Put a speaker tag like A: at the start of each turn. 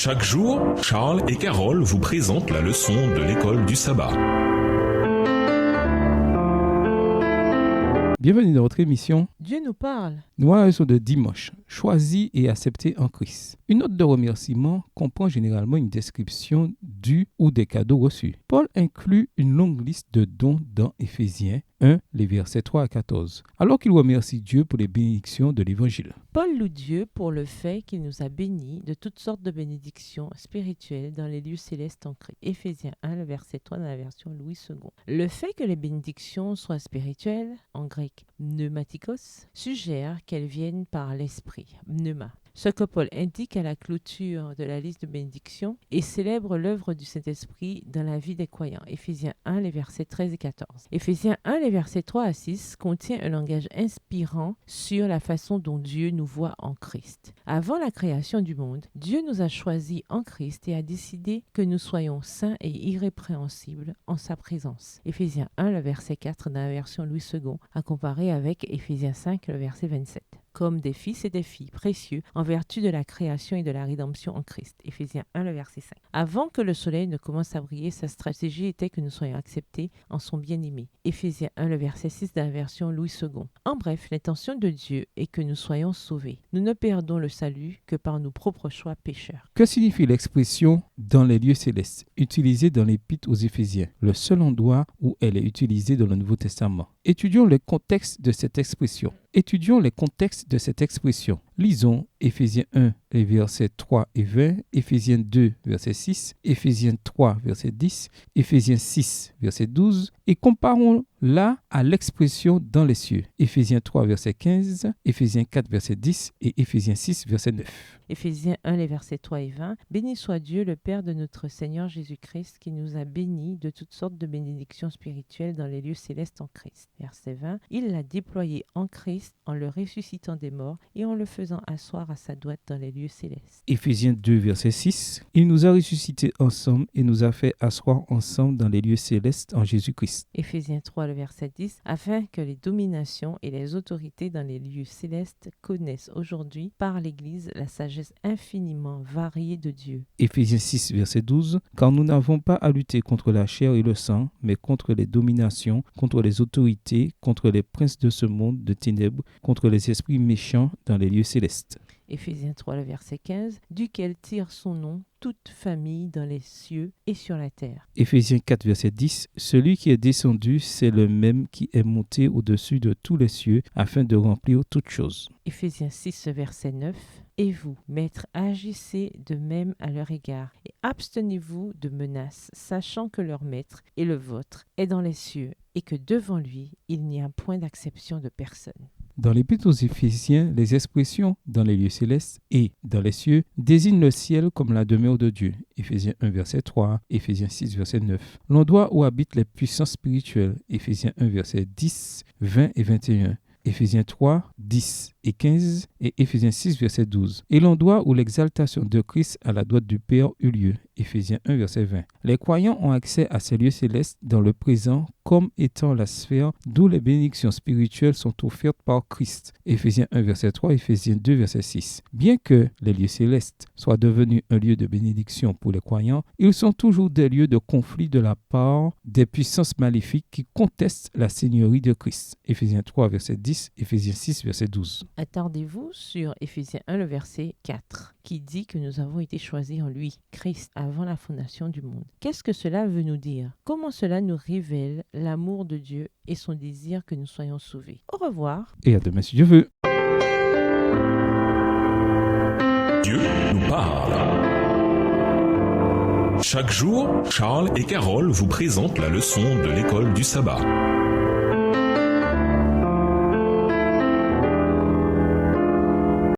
A: Chaque jour, Charles et Carole vous présentent la leçon de l'école du sabbat.
B: Bienvenue dans votre émission
C: Dieu nous parle.
B: Nous leçon de dimanche, choisi et accepté en Christ. Une note de remerciement comprend généralement une description du ou des cadeaux reçus. Paul inclut une longue liste de dons dans Éphésiens 1, les versets 3 à 14, alors qu'il remercie Dieu pour les bénédictions de l'Évangile.
C: Paul loue Dieu pour le fait qu'il nous a bénis de toutes sortes de bénédictions spirituelles dans les lieux célestes en Christ. Éphésiens 1, le verset 3 dans la version Louis II. Le fait que les bénédictions soient spirituelles, en grec pneumatikos, suggère qu'elles viennent par l'esprit, pneuma. Ce que Paul indique à la clôture de la liste de bénédictions et célèbre l'œuvre du Saint-Esprit dans la vie des croyants. Éphésiens 1, les versets 13 et 14. Éphésiens 1, les versets 3 à 6 contient un langage inspirant sur la façon dont Dieu nous voit en Christ. Avant la création du monde, Dieu nous a choisis en Christ et a décidé que nous soyons saints et irrépréhensibles en sa présence. Éphésiens 1, le verset 4 dans la version Louis II, à comparer avec Éphésiens 5, le verset 27. Comme des fils et des filles précieux en vertu de la création et de la rédemption en Christ. Éphésiens 1, le verset 5. Avant que le soleil ne commence à briller, sa stratégie était que nous soyons acceptés en son bien-aimé. Éphésiens 1, le verset 6 de la version Louis II. En bref, l'intention de Dieu est que nous soyons sauvés. Nous ne perdons le salut que par nos propres choix pécheurs.
B: Que signifie l'expression « dans les lieux célestes » utilisée dans l'Épître aux Éphésiens, le seul endroit où elle est utilisée dans le Nouveau Testament? Étudions le contexte de cette expression. Lisons Éphésiens 1, les versets 3 et 20, Éphésiens 2, verset 6, Éphésiens 3, verset 10, Éphésiens 6, verset 12, et comparons-la à l'expression dans les cieux. Éphésiens 3, verset 15, Éphésiens 4, verset 10 et Éphésiens 6, verset 9.
C: Éphésiens 1, les versets 3 et 20. Béni soit Dieu, le Père de notre Seigneur Jésus-Christ, qui nous a bénis de toutes sortes de bénédictions spirituelles dans les lieux célestes en Christ. Verset 20. Il l'a déployé en Christ en le ressuscitant des morts et en le faisant asseoir à sa droite dans les lieux célestes.
B: Éphésiens 2, verset 6. Il nous a ressuscités ensemble et nous a fait asseoir ensemble dans les lieux célestes en Jésus-Christ.
C: Éphésiens 3, le verset 10. Afin que les dominations et les autorités dans les lieux célestes connaissent aujourd'hui par l'Église la sagesse infiniment variée de Dieu.
B: Éphésiens 6, verset 12. Car nous n'avons pas à lutter contre la chair et le sang, mais contre les dominations, contre les autorités, contre les princes de ce monde de ténèbres, contre les esprits méchants dans les lieux célestes.
C: Éphésiens 3, le verset 15, duquel tire son nom toute famille dans les cieux et sur la terre.
B: Éphésiens 4, verset 10, celui qui est descendu, c'est le même qui est monté au-dessus de tous les cieux, afin de remplir toutes choses.
C: Éphésiens 6, verset 9, et vous, maîtres, agissez de même à leur égard, et abstenez-vous de menaces, sachant que leur maître et le vôtre est dans les cieux, et que devant lui, il n'y a point d'acception de personne.
B: Dans l'Épître aux Éphésiens, les expressions « dans les lieux célestes » et « dans les cieux » désignent le ciel comme la demeure de Dieu. Éphésiens 1, verset 3, Éphésiens 6, verset 9. L'endroit où habitent les puissances spirituelles. Éphésiens 1, verset 10, 20 et 21. Éphésiens 3, 10 et 15 et Éphésiens 6, verset 12. Et l'endroit où l'exaltation de Christ à la droite du Père eut lieu. Éphésiens 1, verset 20. Les croyants ont accès à ces lieux célestes dans le présent comme étant la sphère d'où les bénédictions spirituelles sont offertes par Christ. Éphésiens 1, verset 3, Éphésiens 2, verset 6. Bien que les lieux célestes soient devenus un lieu de bénédiction pour les croyants, ils sont toujours des lieux de conflit de la part des puissances maléfiques qui contestent la seigneurie de Christ. Éphésiens 3, verset 10, Éphésiens 6, verset 12.
C: Attardez-vous sur Éphésiens 1, le verset 4, qui dit que nous avons été choisis en lui, Christ, avant la fondation du monde. Qu'est-ce que cela veut nous dire? Comment cela nous révèle l'amour de Dieu et son désir que nous soyons sauvés? Au revoir.
B: Et à demain si Dieu veut.
A: Dieu nous parle. Chaque jour, Charles et Carole vous présentent la leçon de l'école du sabbat.